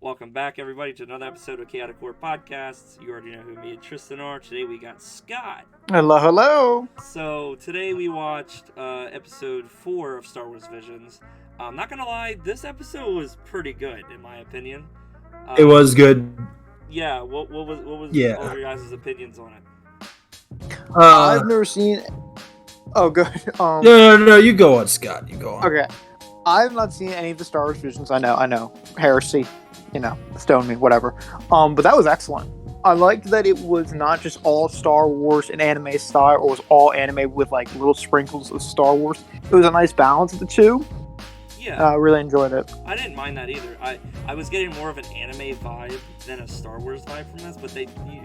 Welcome back, everybody, to another episode of Chaotic War Podcasts. You already know who me and Tristan are. Today we got Scott. Hello, hello. So today we watched episode 4 of Star Wars Visions. I'm not gonna lie, this episode was pretty good in my opinion. It was good. Yeah. What was all of your guys' opinions on it? I've never seen. Oh, good. No. You go on, Scott. You go on. Okay. I've not seen any of the Star Wars Visions. I know. Heresy. Stone me, whatever. But that was excellent. I liked that it was not just all Star Wars and anime style, or was all anime with like little sprinkles of Star Wars. It was a nice balance of the two. Yeah. I really enjoyed it. I didn't mind that either. I was getting more of an anime vibe than a Star Wars vibe from this, but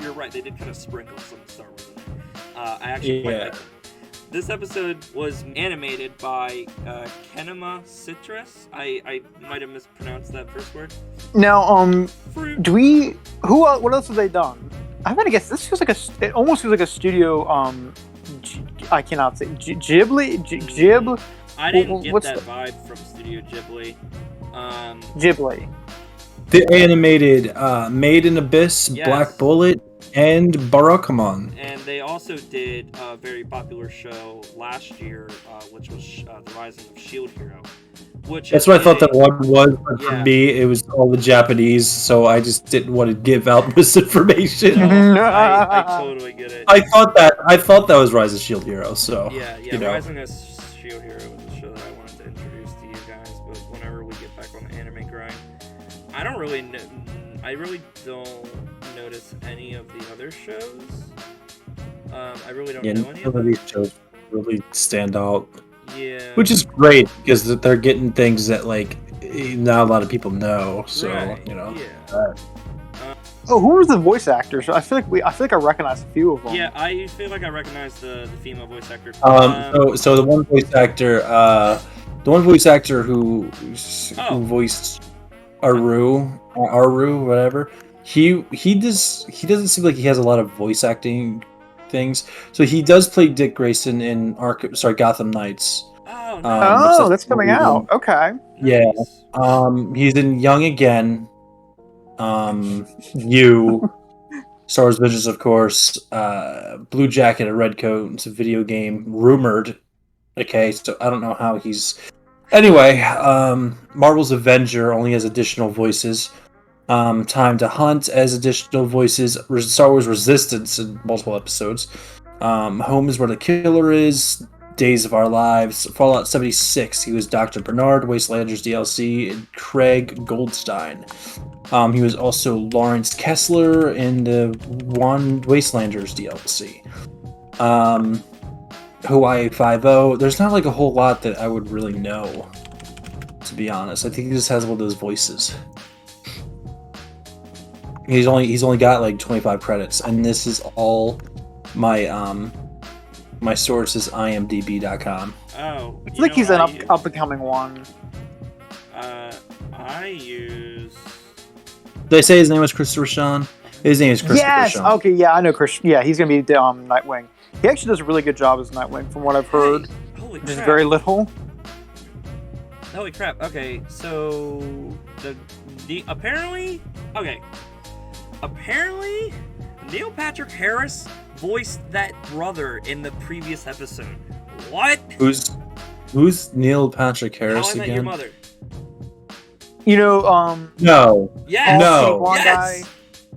you're right, they did kind of sprinkle some Star Wars in there. I actually quite liked it. This episode was animated by Kenema Citrus. I might have mispronounced that first word. Now, Fruit. what else have they done? I'm gonna guess this feels like it almost feels like a studio. I cannot say Ghibli. I didn't get that vibe from Studio Ghibli. Ghibli. The animated Made in Abyss, Yes. Black Bullet, and Barakamon. And they also did a very popular show last year, which was The Rising of Shield Hero. That's what I thought that one was, but for me, it was all the Japanese, so I just didn't want to give out misinformation. No, I totally get it. I thought that was Rise of Shield Hero, so yeah. Rising of Shield Hero was a show that I wanted to introduce to you guys, but whenever we get back on the anime grind, I really don't notice any of the other shows. I really don't know any of them. These shows really stand out. Yeah. Which is great because they're getting things that like not a lot of people know. So right. Yeah. Oh, who were the voice actors? I feel like I recognize a few of them. Yeah, I feel like I recognize the female voice actor. So the one voice actor who voiced Aru, whatever. He doesn't seem like he has a lot of voice acting things. So he does play Dick Grayson in Gotham Knights. Oh, nice. That's coming out. Okay. Yeah. He's in Young Again. Star Wars Visions, of course. Blue Jacket, a Red Coat. It's a video game rumored. Okay, so I don't know how he's. Anyway, Marvel's Avenger only has additional voices. Time to Hunt as additional voices. Star Wars Resistance in multiple episodes. Home is Where the Killer Is. Days of Our Lives. Fallout 76. He was Dr. Bernard, Wastelanders DLC, and Craig Goldstein. He was also Lawrence Kessler in the Wastelanders DLC. Hawaii 5-0. There's not like a whole lot that I would really know, to be honest. I think he just has one of those voices. He's only got like 25 credits, and this is all my my source is imdb.com. Oh, I feel like he's an up and coming one. I use. Did I say his name was Christopher Sean? His name is Christopher Sean. Okay, yeah, I know Chris. Yeah, he's gonna be Nightwing. He actually does a really good job as Nightwing, from what I've heard. Holy crap! Just very little. Holy crap! Okay, so apparently Neil Patrick Harris voiced that brother in the previous episode. What? Who's Neil Patrick Harris How I Met again? Your Mother. No. Yes. No.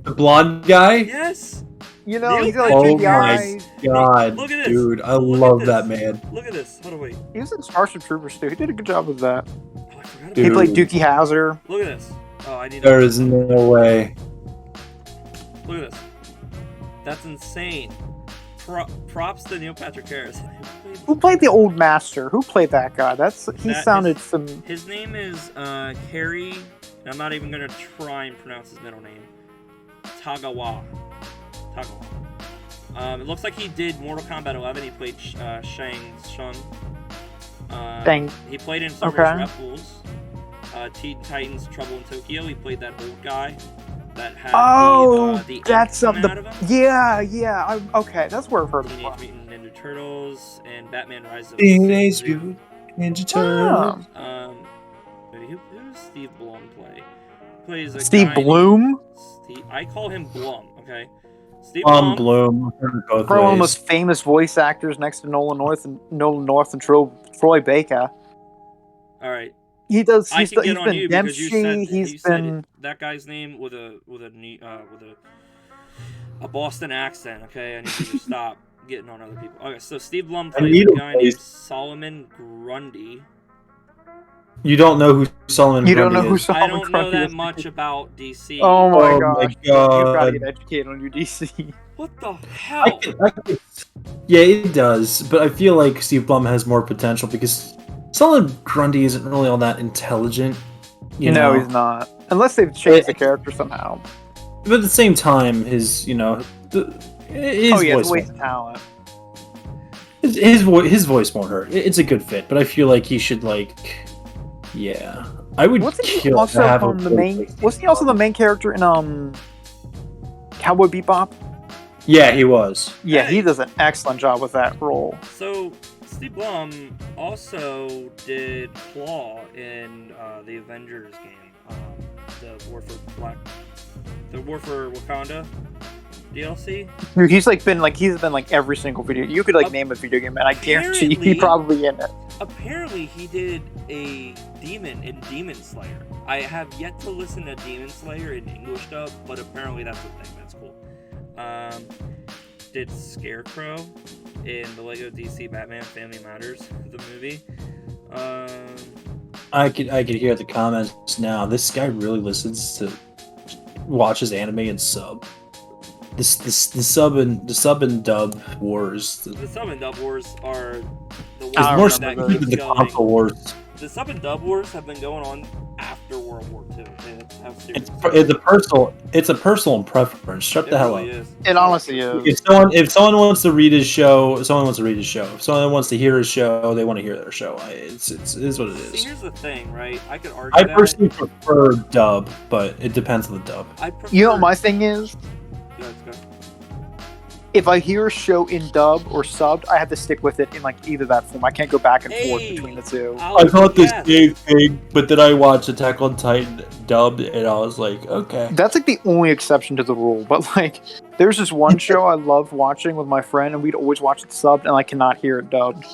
The blonde guy? Yes. He's Neil got Oh like my god, Look at this. dude! I Look love at that this. man. Look at this. Hold on, wait. He was in Starship Troopers too. He did a good job with that. Oh, I forgot Dude. He played Dookie Howser. Look at this. Oh, I need. There is no way. Look at this. That's insane. Props to Neil Patrick Harris. Who played the old master? Who played that guy? His name is Kerry, and I'm not even gonna try and pronounce his middle name. Tagawa. It looks like he did Mortal Kombat 11. He played Shang Tsung. He played in Star Wars Rebels. Teen Titans: Trouble in Tokyo. He played that old guy that had the that's coming out of him. Yeah. Okay, that's where I've heard of him. Teenage Mutant Ninja Turtles and Batman: Rise of Teenage Mutant Ninja Turtles. Who does Steve Blum play? plays a Steve guy named Blum, I call him Blum. Okay, Steve Blum. Bloom. Both probably one of the ways. most famous voice actors next to Nolan North and Troy Baker. All right. He does. I can get He's on been you because you Dempsey. said He's been. that guy's name with a Boston accent. Okay, I need you to stop getting on other people. Okay, so Steve Blum I plays need a a guy voice. named Solomon Grundy. You don't know who Solomon You don't know Grundy who is. Solomon I don't know Grundy that is. much about DC. Oh my Oh gosh! my God. You gotta get educated on your DC. What the hell? Yeah, it does, but I feel like Steve Blum has more potential because Solomon Grundy isn't really all that intelligent. You No, know? he's not. Unless they've changed the character somehow. But at the same time, his his Oh yeah, it's voice a waste of talent. his voice won't hurt. It's a good fit, but I feel like he should yeah. I would Wasn't he kill also to have a the voice main? like Steve Wasn't he also the Blum. main character in Cowboy Bebop? Yeah, he was. Yeah, Hey. he does an excellent job with that role. So Steve Blum also did Claw in the Avengers game, the War for Wakanda DLC. Dude, he's been every single video. You could name a video game, and I guarantee Apparently- he's probably in it. Apparently, he did a demon in Demon Slayer. I have yet to listen to Demon Slayer in English dub, but apparently that's a thing. That's cool. Did Scarecrow in the Lego DC Batman Family Matters, the movie. I could hear the comments now. This guy really watches anime and sub. The sub and dub wars. The sub and dub wars are the I It's wars more remember that those. stupid keeps than the going. console wars. The sub and dub wars have been going on after World War II. That's how serious It's a personal preference. Shut it the hell really up. is. It honestly is. If someone wants to read his show, someone wants to read his show. If someone wants to hear his show, they want to hear their show. It is what it See, is. here's the thing, right? I could argue I that. personally prefer dub, but it depends on the dub. I prefer. You know what my thing is? Yeah, let's go. If I hear a show in dub or subbed, I have to stick with it in either that form. I can't go back and forth Hey! between the two. I thought the Yes. same thing, but then I watched Attack on Titan dubbed, and I was like, okay. That's the only exception to the rule. But there's this one show I loved watching with my friend, and we'd always watch it subbed, and I cannot hear it dubbed.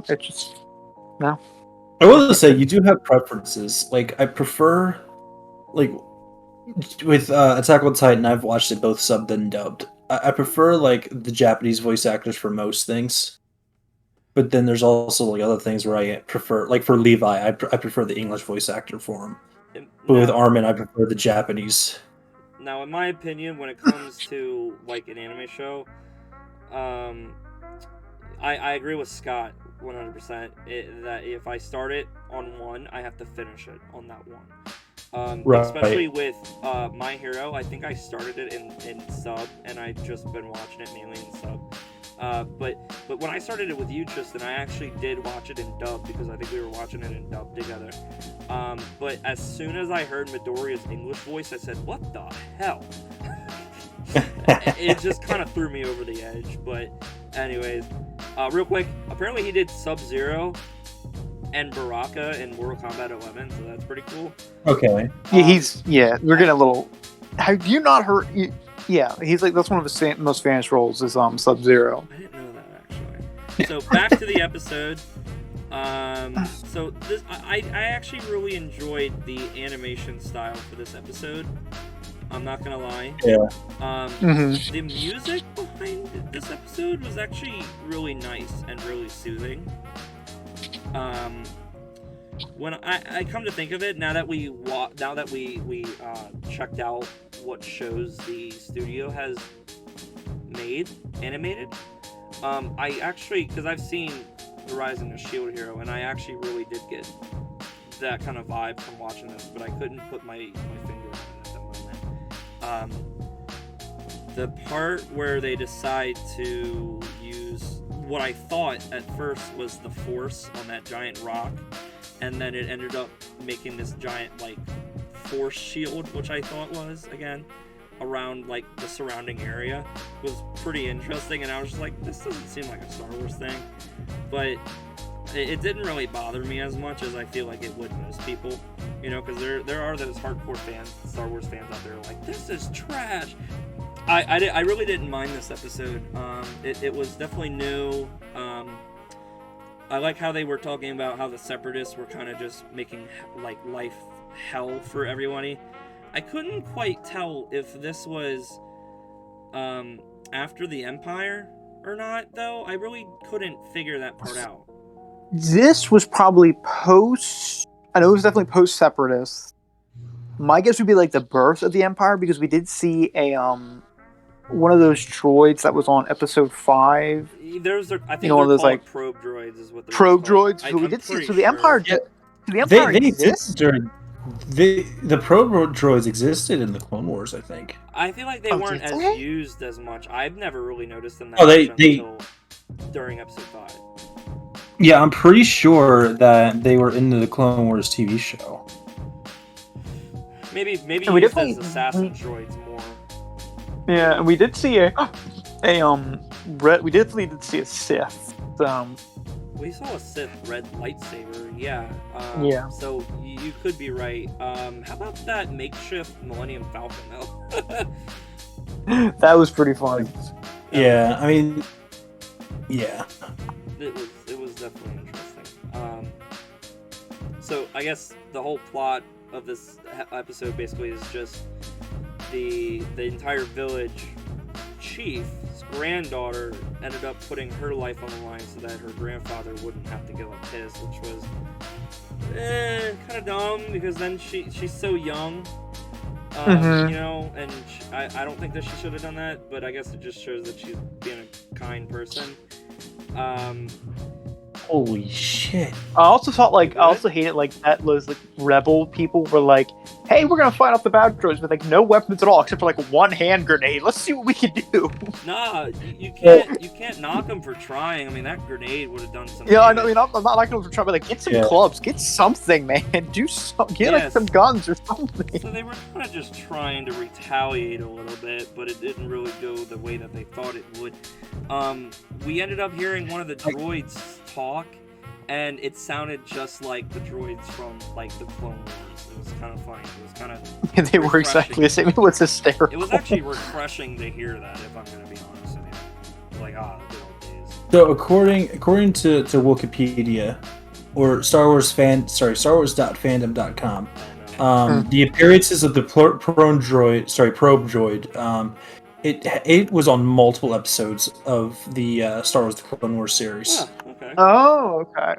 It's just no. I will say you do have preferences. I prefer, with Attack on Titan, I've watched it both subbed and dubbed. I prefer the Japanese voice actors for most things, but then there's also other things where I prefer, for Levi, I prefer the English voice actor for him. But with Armin, I prefer the Japanese. Now, in my opinion, when it comes to an anime show, I agree with Scott 100%. That if I start it on one, I have to finish it on that one. Right. Especially with My Hero, I think I started it in sub, and I've just been watching it mainly in sub. But when I started it with you, Tristan, I actually did watch it in dub because I think we were watching it in dub together. But as soon as I heard Midoriya's English voice, I said, "What the hell?" It just kind of threw me over the edge. But anyways, real quick, apparently he did Sub-Zero and Baraka in Mortal Kombat 11, so that's pretty cool. Okay. Yeah, we're getting a little. Have you not heard? Yeah, he's that's one of his most famous roles is Sub-Zero. I didn't know that actually. So back to the episode. So this I actually really enjoyed the animation style for this episode. I'm not gonna lie. Yeah. The music behind this episode was actually really nice and really soothing. When I come to think of it, now that we checked out what shows the studio has made animated, I actually, because I've seen The Rise of the Shield Hero, and I actually really did get that kind of vibe from watching this, but I couldn't put my finger on it at the moment. The part where they decide to use what I thought at first was the Force on that giant rock, and then it ended up making this giant force shield, which I thought was again around the surrounding area, was pretty interesting. And I was just like, this doesn't seem like a Star Wars thing, but it didn't really bother me as much as I feel like it would most people. You know, because there are those hardcore fans, Star Wars fans out there like, this is trash. I really didn't mind this episode. It was definitely new. I like how they were talking about how the Separatists were kind of just making like life hell for everybody. I couldn't quite tell if this was after the Empire or not, though. I really couldn't figure that part out. This was probably post. I know it was definitely post Separatist. My guess would be like the birth of the Empire, because we did see a one of those droids that was on episode 5. There's, I think, one of those like probe droids is what they're probe called. droids. So we did see. So sure. the Empire. The Empire they exists during the probe droids existed in the Clone Wars, I think. I feel like they weren't did as they? used as much. I've never really noticed them that Oh, much they until during episode 5. Yeah, I'm pretty sure that they were in the Clone Wars TV show. Maybe we used definitely- as assassin droids more. Yeah, and we did see we definitely did see a Sith. We saw a Sith red lightsaber, yeah. Yeah. So you could be right. How about that makeshift Millennium Falcon, though? That was pretty funny. Yeah, I mean, yeah. It was definitely interesting. So I guess the whole plot of this episode basically is just the entire village chief's granddaughter ended up putting her life on the line so that her grandfather wouldn't have to give up his, which was kind of dumb, because then she's so young, you know, and I don't think that she should have done that, but I guess it just shows that she's being a kind person. Holy shit. I also thought I also hated that those rebel people were like, hey, we're gonna fight off the bad droids with no weapons at all except for one hand grenade. Let's see what we can do. Nah, you can't knock them for trying. I mean, that grenade would have done some Yeah, I damage. know. I'm not knocking them for trying, but get some clubs, get something, man. Do something. Get some guns or something. So they were kind of just trying to retaliate a little bit, but it didn't really go the way that they thought it would. We ended up hearing one of the droids talk, and it sounded just like the droids from the Clone Wars. It was kind of funny. It was kind of they were exactly the same. It was hysterical. It was actually refreshing to hear that, if I'm going to be honest with you. The good old days. So according to Wikipedia or StarWars.fandom.com, the appearances of the probe droid, it was on multiple episodes of the Star Wars: The Clone Wars series. Oh, okay. Oh, okay.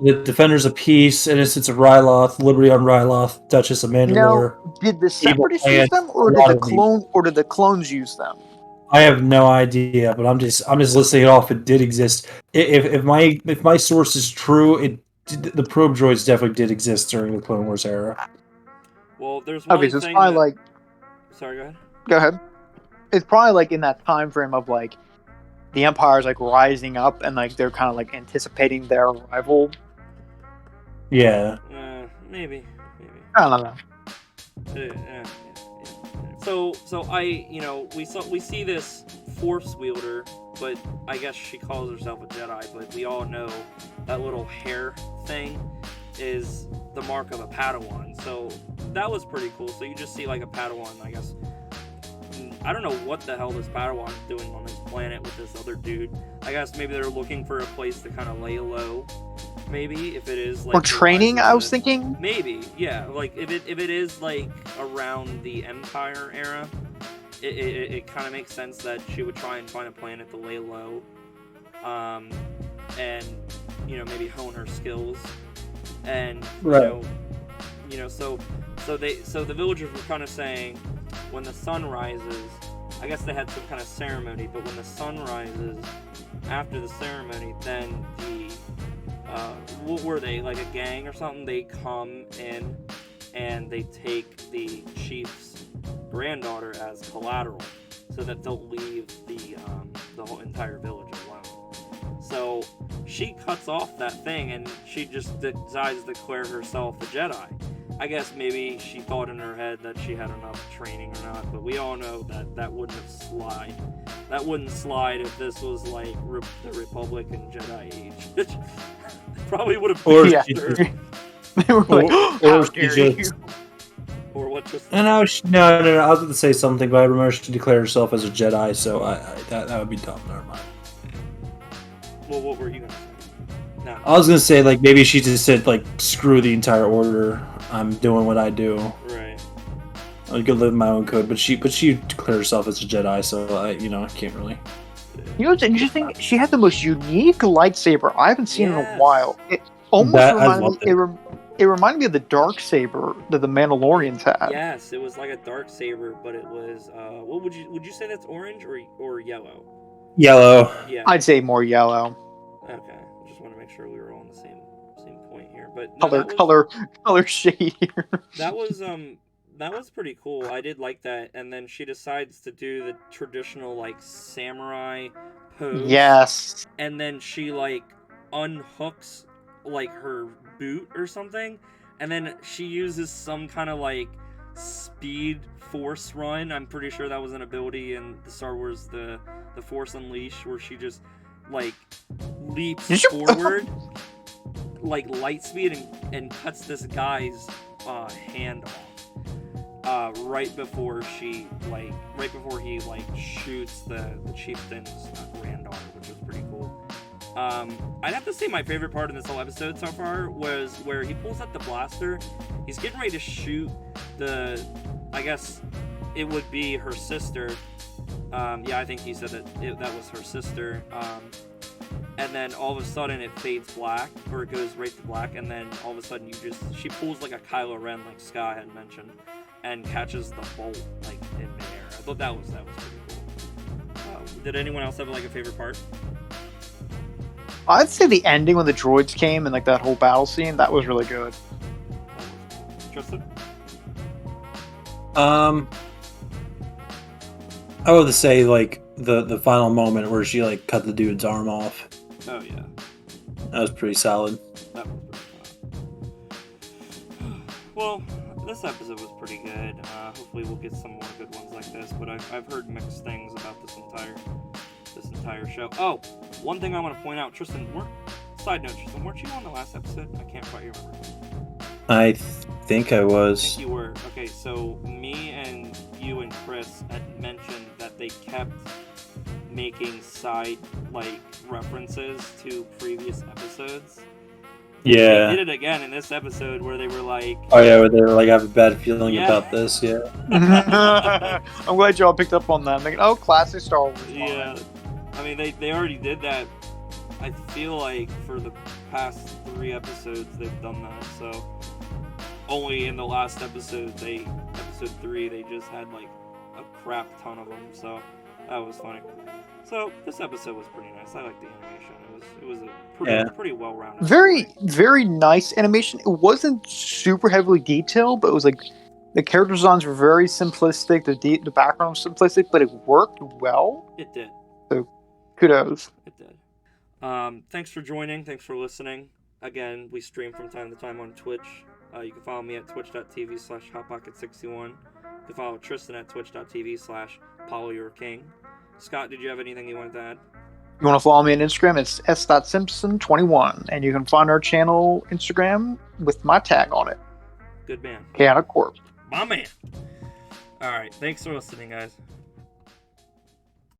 The Defenders of Peace, Innocents of Ryloth, Liberty on Ryloth, Duchess of Mandalore. Now, did the Separatists use them, or did the clones use them? I have no idea, but I'm just listing it off. It did exist. If my source is true, the probe droids definitely did exist during the Clone Wars era. Well, there's one so it's thing probably Sorry, go ahead. Go ahead. It's probably in that time frame of the Empire's rising up and they're kind of anticipating their arrival. Yeah. Maybe. I don't know. Yeah. So we see this Force wielder, but I guess she calls herself a Jedi. But we all know that little hair thing is the mark of a Padawan. So that was pretty cool. So you just see a Padawan, I guess. I don't know what the hell this Padawan's doing on this planet with this other dude. I guess maybe they're looking for a place to kind of lay low. Maybe if it is or training, I was thinking. Maybe, yeah. If it is around the Empire era, it kind of makes sense that she would try and find a planet to lay low, and maybe hone her skills, and so the villagers were kind of saying, when the sun rises, I guess they had some kind of ceremony, but when the sun rises, after the ceremony, then what were they, a gang or something? They come in and they take the chief's granddaughter as collateral, so that they'll leave the whole entire village alone. So she cuts off that thing and she just decides to declare herself a Jedi. I guess maybe she thought in her head that she had enough training or not, but we all know that wouldn't have slide. That wouldn't slide if this was the Republic and Jedi age. Probably would have. Or Yeah. she her. just, They were like, or "How she dare just- you?" Or what? Just no, no. I was going to say something, but I remember she declared herself as a Jedi, so that would be dumb. Never mind. Well, what were you gonna say? No. I was going to say, like, maybe she just said, like, screw the entire order. I'm doing what I do. Right. I could live my own code, but she declared herself as a Jedi, so I can't really. You know what's interesting? She had the most unique lightsaber I haven't seen in a Yes. while. It almost That- I reminded me. loved It reminded me of the dark saber that the Mandalorians had. Yes, it was like a dark saber, but it was. What would you say that's orange or yellow? Yellow. Yeah. I'd say more yellow. Okay. I just want to make sure we were all on the same point here. But no, Color shade here. that was pretty cool. I did like that. And then she decides to do the traditional like samurai pose. Yes. And then she like unhooks like her boot or something, and then she uses some kind of like speed force run. I'm pretty sure that was an ability in the Star Wars the Force Unleashed, where she just like leaps forward like light speed and cuts this guy's hand off right before he shoots the chieftain's granddaughter, which was pretty cool. I'd have to say my favorite part in this whole episode so far was where he pulls out the blaster. He's getting ready to shoot I guess it would be her sister. Yeah, I think he said that was her sister. And then all of a sudden it fades black, or it goes right to black, and then all of a sudden she pulls like a Kylo Ren, like Sky had mentioned, and catches the bolt like in midair. I thought that was pretty cool. Did anyone else have like a favorite part? I'd say the ending when the droids came and like that whole battle scene, that was really good. Tristan? I would say like the final moment where she like cut the dude's arm off. Oh yeah, That was pretty solid. that was pretty fun. Well, this episode was pretty good. Hopefully we'll get some more good ones like this, but I've heard mixed things about this entire show. Oh, one thing I want to point out, Tristan, weren't you on the last episode? I can't quite remember. I think I I was. think you were. Okay, so me and you and Chris had mentioned that they kept making side like references to previous episodes. Yeah. They did it again in this episode where they were like, Oh yeah, where they were like, I have a bad feeling Yeah. about this. Yeah. I'm glad y'all picked up on that. I'm thinking, oh, classic Star Wars. yeah. I mean, they already did that. I feel like for the past 3 episodes they've done that. So only in the last episode, episode 3, they just had like a crap ton of them. So that was funny. So this episode was pretty nice. I like the animation. It was a pretty well rounded. Very nice animation. It wasn't super heavily detailed, but it was like the character designs were very simplistic. The background was simplistic, but it worked well. It did. Kudos. It did. Thanks for joining. Thanks for listening. Again, we stream from time to time on Twitch. You can follow me at twitch.tv/hotpocket61. You can follow Tristan at twitch.tv/PollyYourKing. Scott, did you have anything you wanted to add? You want to follow me on Instagram? It's s.simpson21, and you can find our channel Instagram with my tag on it. Good man. Chaotic Corp. My man. All right. Thanks for listening, guys.